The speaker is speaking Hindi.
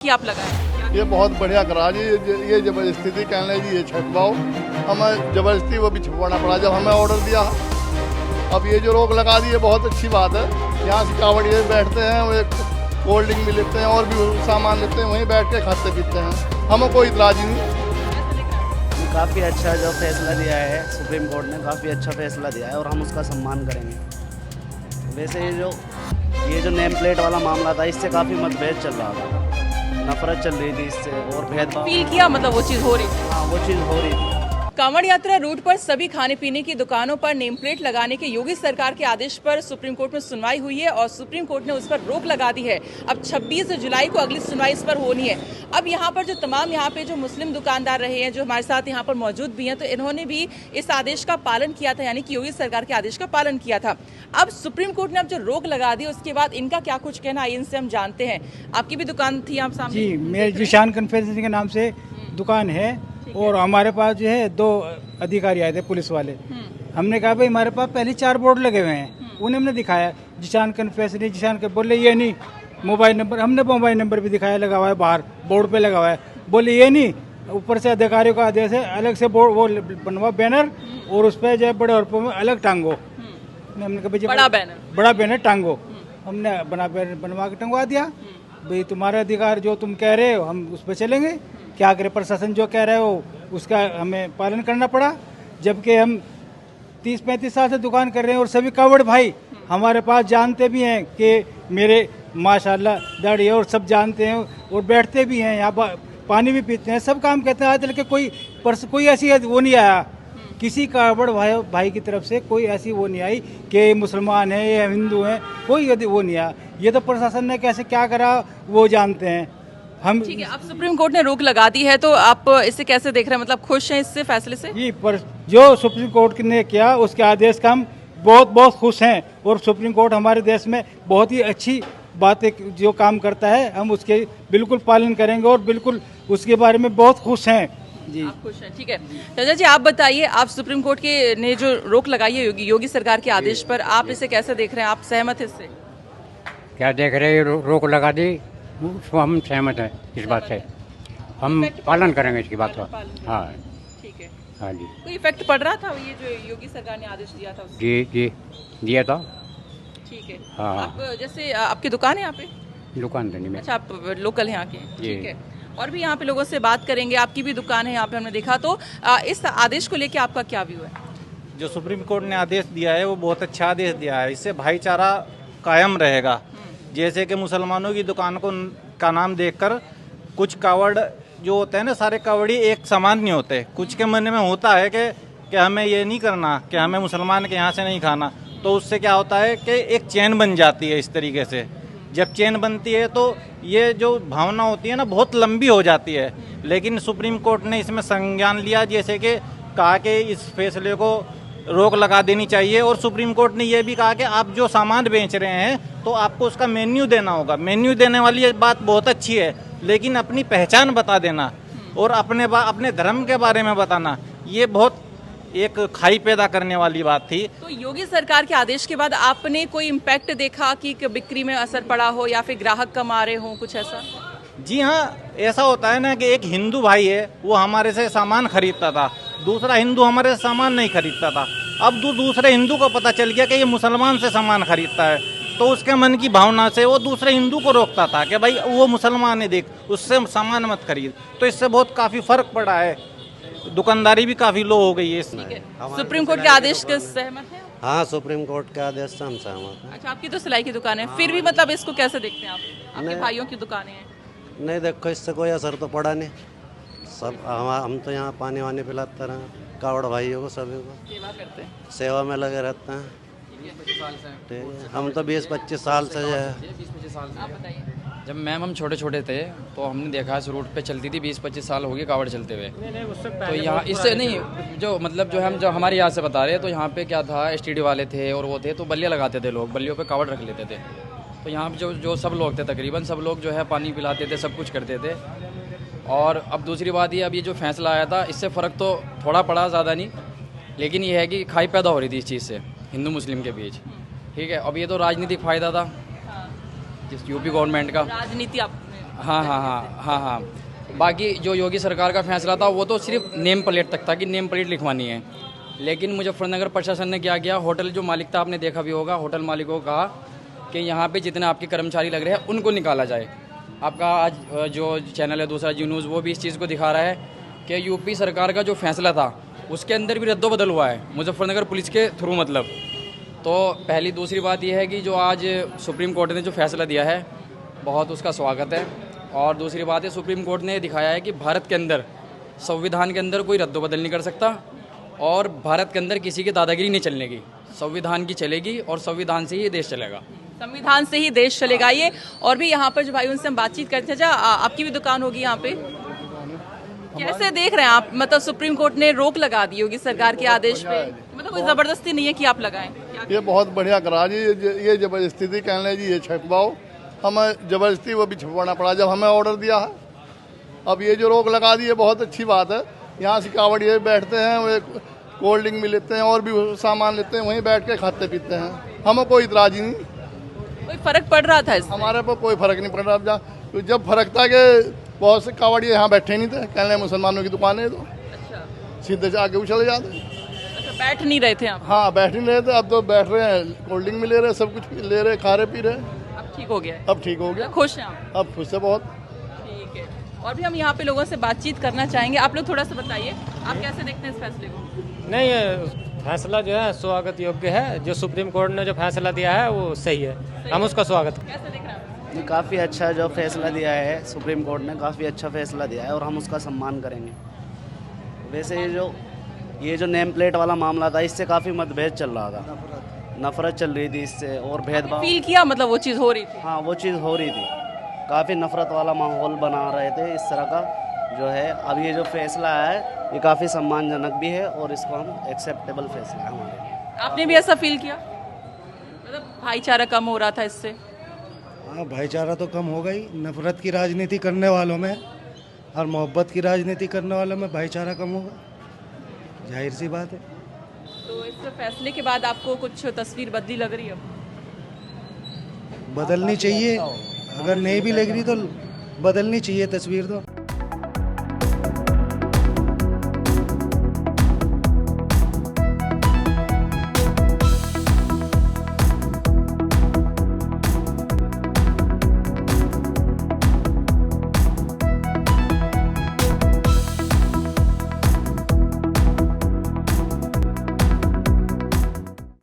कि आप लगाए? ये बहुत बढ़िया करा जी। ये जबरदस्ती कहने जी ये छपवाओ, हमें जबरदस्ती वो भी छपवाना पड़ा जब हमें ऑर्डर दिया। अब ये जो रोक लगा दी है बहुत अच्छी बात है। यहाँ से कावड़िए बैठते हैं, वो एक कोल्ड ड्रिंक भी लेते हैं और भी सामान लेते हैं, वहीं बैठ के खाते पीते हैं, हमें कोई इतराज़ नहीं। काफ़ी अच्छा जो फैसला दिया है सुप्रीम कोर्ट ने, काफ़ी अच्छा फैसला दिया है और हम उसका सम्मान करेंगे। वैसे ये जो नेम प्लेट वाला मामला था, इससे काफ़ी मतभेद चल रहा था, नफरत चल रही थी इससे और भेदभाव फील किया, मतलब वो चीज़ हो रही थी। हाँ, वो चीज़ हो रही थी। कांवड़ यात्रा रूट पर सभी खाने पीने की दुकानों पर नेम प्लेट लगाने के योगी सरकार के आदेश पर सुप्रीम कोर्ट में सुनवाई हुई है और सुप्रीम कोर्ट ने उस पर रोक लगा दी है। अब 26 जुलाई को अगली सुनवाई इस पर होनी है। अब यहाँ पर जो तमाम यहाँ पे जो मुस्लिम दुकानदार रहे हैं, जो हमारे साथ यहाँ पर मौजूद भी हैं, तो इन्होंने भी इस आदेश का पालन किया था, यानी कि योगी सरकार के आदेश का पालन किया था। अब सुप्रीम कोर्ट ने अब जो रोक लगा दी, उसके बाद इनका क्या कुछ कहना है, इनसे हम जानते हैं। आपकी भी दुकान थी आप सामने? जी, मेरे जिशान कन्फेक्शनरी के नाम से दुकान है और हमारे पास जो है 2 अधिकारी आए थे पुलिस वाले। हमने कहा भाई हमारे पास पहले 4 बोर्ड लगे हुए हैं, उन्हें हमने दिखाया जिशान कन्फेक्शनरी, जिशान के बोले ये नहीं, मोबाइल नंबर, हमने मोबाइल नंबर भी दिखाया, लगा हुआ है बाहर बोर्ड पे लगा हुआ है, बोले ये नहीं। ऊपर से अधिकारियों का आदेश है, अलग से बोर्ड वो बनवा बैनर और उस पर जो है बड़े और में अलग टांगो। हमने कहा बड़ा बैनर टांगो, हमने बनवा के टंगवा दिया। भाई तुम्हारा अधिकार जो तुम कह रहे हो हम उस पर चलेंगे, क्या करें, प्रशासन जो कह रहे हो उसका हमें पालन करना पड़ा। जबकि हम 30-35 साल से दुकान कर रहे हैं और सभी कावड़ भाई हमारे पास जानते भी हैं कि मेरे माशाल्लाह दाढ़ी है और सब जानते हैं और बैठते भी हैं यहाँ, पानी भी पीते हैं, सब काम करते हैं। आज तक के कोई ऐसी वो नहीं आया किसी कावड़ भाई की तरफ से, कोई ऐसी वो नहीं आई कि मुसलमान है या हिंदू हैं, कोई वो नहीं आया। ये तो प्रशासन ने कैसे क्या करा वो जानते हैं हम। ठीक है, अब सुप्रीम कोर्ट ने रोक लगा दी है, तो आप इसे कैसे देख रहे हैं, मतलब खुश हैं इससे फैसले से? जी, पर जो सुप्रीम कोर्ट ने किया उसके आदेश का हम बहुत खुश हैं और सुप्रीम कोर्ट हमारे देश में बहुत ही अच्छी बातें जो काम करता है, हम उसके बिल्कुल पालन करेंगे और बिल्कुल उसके बारे में बहुत खुश हैं। जी, आप खुश हैं, ठीक है। चाचा जी, आप बताइए, आप सुप्रीम कोर्ट के ने जो रोक लगाई है योगी सरकार के आदेश पर, आप इसे कैसे देख रहे हैं, आप सहमत हैं इससे? क्या देख रहे हैं, रोक लगा दी, उसको हम सहमत हैं इस बात से, हम पालन करेंगे इसकी बात का। हाँ ठीक है, हाँ जी। कोई इफेक्ट पड़ रहा था ये जो योगी सरकार ने आदेश दिया था उससे? जी दिया था। ठीक है। हाँ। आप जैसे आपकी दुकान है यहाँ पे? दुकान धनी में। अच्छा, आप लोकल यहाँ के हैं, जी। ठीक है। और भी यहाँ पे लोगों से बात करेंगे, आपकी भी दुकान है यहाँ पे, हमने देखा। तो इस आदेश को लेके आपका क्या व्यू है? जो सुप्रीम कोर्ट ने आदेश दिया है वो बहुत अच्छा आदेश दिया है, इससे भाईचारा कायम रहेगा। जैसे कि मुसलमानों की दुकान का नाम देखकर कुछ कावड़ जो होते हैं ना, सारे कावड़ी एक समान नहीं होते, कुछ के मन में होता है कि हमें ये नहीं करना, कि हमें मुसलमान के यहाँ से नहीं खाना, तो उससे क्या होता है कि एक चेन बन जाती है। इस तरीके से जब चेन बनती है तो ये जो भावना होती है ना बहुत लंबी हो जाती है। लेकिन सुप्रीम कोर्ट ने इसमें संज्ञान लिया, जैसे कि कहा कि इस फैसले को रोक लगा देनी चाहिए। और सुप्रीम कोर्ट ने यह भी कहा कि आप जो सामान बेच रहे हैं तो आपको उसका मेन्यू देना होगा। मेन्यू देने वाली ये बात बहुत अच्छी है, लेकिन अपनी पहचान बता देना और अपने धर्म के बारे में बताना, ये बहुत एक खाई पैदा करने वाली बात थी। तो योगी सरकार के आदेश के बाद आपने कोई इम्पैक्ट देखा कि बिक्री में असर पड़ा हो या फिर ग्राहक कम आ रहे हो, कुछ ऐसा? जी हाँ, ऐसा होता है ना कि एक हिंदू भाई है, वो हमारे से सामान खरीदता था, दूसरा हिंदू हमारे से सामान नहीं खरीदता था। अब दूसरे हिंदू को पता चल गया कि ये मुसलमान से सामान खरीदता है, तो उसके मन की भावना से वो दूसरे हिंदू को रोकता था कि भाई वो मुसलमान है, देख उससे सामान मत खरीद। तो इससे बहुत काफ़ी फर्क पड़ा है, दुकानदारी भी काफ़ी लो हो गई है इसमें। सुप्रीम कोर्ट के आदेश के सहमत हैं? हाँ, सुप्रीम कोर्ट के आदेश से हम सहमत हैं। अच्छा, आपकी तो सिलाई की दुकान है, फिर भी मतलब इसको कैसे देखते हैं आप? आपके भाइयों की दुकानें हैं। नहीं, देखो इससे कोई असर तो पड़ा नहीं, सब हम तो यहाँ पानी वानी पिलाते रहे कावड़ भाइयों को, सभी को सेवा करते हैं, सेवा में लगे रहते हैं। ठीक है, हम तो 20-25 साल से जो है। आप बताइए। जब मैम हम छोटे थे तो हमने देखा इस रूट पे चलती थी, 20-25 साल हो गए कावड़ चलते हुए। तो यहाँ इससे नहीं, जो मतलब जो हमारे यहाँ से बता रहे हैं, तो यहाँ पे क्या था, STD वाले थे और वो थे, तो बल्लियाँ लगाते थे लोग, बल्लियों पे कावड़ रख लेते थे। तो यहाँ पे जो सब लोग थे, तकरीबन सब लोग जो है पानी पिलाते थे, सब कुछ करते थे। और अब दूसरी बात ये, अब ये जो फैसला आया था, इससे फ़र्क तो थोड़ा पड़ा, ज़्यादा नहीं, लेकिन ये है कि खाई पैदा हो रही थी इस चीज़ से हिंदू मुस्लिम के बीच। ठीक है, अब ये तो राजनीतिक फ़ायदा था जिस यूपी गवर्नमेंट का। राजनीति आप हाँ हाँ हाँ हाँ हाँ। बाकी जो योगी सरकार का फैसला था वो तो सिर्फ नेम प्लेट तक था कि नेम प्लेट लिखवानी है, लेकिन मुजफ्फरनगर प्रशासन ने क्या किया, होटल जो मालिक था आपने देखा भी होगा, होटल मालिकों को कहा कि यहाँ पे जितने आपके कर्मचारी लग रहे हैं उनको निकाला जाए। आपका आज जो चैनल है दूसरा जी न्यूज़ वो भी इस चीज़ को दिखा रहा है कि यूपी सरकार का जो फैसला था उसके अंदर भी रद्दोबदल हुआ है मुजफ्फरनगर पुलिस के थ्रू। मतलब तो पहली दूसरी बात यह है कि जो आज सुप्रीम कोर्ट ने जो फैसला दिया है बहुत उसका स्वागत है। और दूसरी बात है सुप्रीम कोर्ट ने दिखाया है कि भारत के अंदर संविधान के अंदर कोई रद्दोबदल नहीं कर सकता और भारत के अंदर किसी की दादागिरी नहीं चलने की, संविधान की चलेगी और संविधान से ही देश चलेगा। संविधान से ही देश चलेगा। ये और भी यहाँ पर जो भाई उनसे हम बातचीत करते हैं, आपकी भी दुकान होगी यहाँ पे, कैसे देख रहे हैं आप? मतलब सुप्रीम कोर्ट ने रोक लगा दी होगी सरकार के आदेश पे, मतलब कोई जबरदस्ती नहीं है कि आप लगाएं? ये बहुत बढ़िया करा जी, ये जबरदस्ती थी, कहने जी ये छपवाओ, हमें जबरदस्ती वो भी छपवाना पड़ा जब हमें ऑर्डर दिया है। अब ये जो रोक लगा दी है बहुत अच्छी बात है। यहाँ से कावड़िए बैठते हैं, वो कोल्ड ड्रिंक भी लेते हैं और भी सामान लेते हैं, वहीं बैठ के खाते पीते हैं, हमें कोई इतराज ही नहीं। कोई फर्क पड़ रहा था इससे? हमारे पर कोई फर्क नहीं पड़ रहा। जब फर्क था कि बहुत से कावड़िए यहाँ बैठे नहीं थे, कहने मुसलमानों की दुकान है तो अच्छा, सीधे जाके वो चले जाते। अच्छा, बैठ नहीं रहे थे आप? हाँ बैठ नहीं रहे थे, अब तो बैठ रहे हैं, कोल्ड ड्रिंक भी ले रहे हैं, सब कुछ ले रहे, खा रहे पी रहे। अब ठीक हो गया है? अब ठीक हो गया, खुश हैं आप? अब खुश है बहुत। ठीक है। और भी हम यहाँ पे लोगों से बातचीत करना चाहेंगे। आप लोग थोड़ा सा बताइए, आप कैसे देखते हैं इस फैसले को? नहीं, ये फैसला जो है स्वागत योग्य है। जो सुप्रीम कोर्ट ने जो फैसला दिया है वो सही है, हम उसका स्वागत। कैसे देख रहे हैं? काफ़ी अच्छा जो फैसला दिया है सुप्रीम कोर्ट ने, काफ़ी अच्छा फैसला दिया है और हम उसका सम्मान करेंगे। वैसे ये जो नेम प्लेट वाला मामला था इससे काफ़ी मतभेद चल रहा था, नफरत चल रही थी इससे और भेदभाव फील किया, मतलब वो चीज़ हो रही थी? हाँ वो चीज़ हो रही थी, काफ़ी नफरत वाला माहौल बना रहे थे इस तरह का जो है। अब ये जो फैसला है ये काफ़ी सम्मानजनक भी है और इसको हम एक्सेप्टेबल फैसला है हमारे लिए। आपने भी ऐसा फील किया, मतलब भाईचारा कम हो रहा था इससे? हाँ, भाईचारा तो कम होगा ही। नफरत की राजनीति करने वालों में और मोहब्बत की राजनीति करने वालों में भाईचारा कम होगा, जाहिर सी बात है। तो इस फैसले के बाद आपको कुछ तस्वीर बदली लग रही है? बदलनी चाहिए, अगर नहीं भी लग रही तो बदलनी चाहिए तस्वीर तो।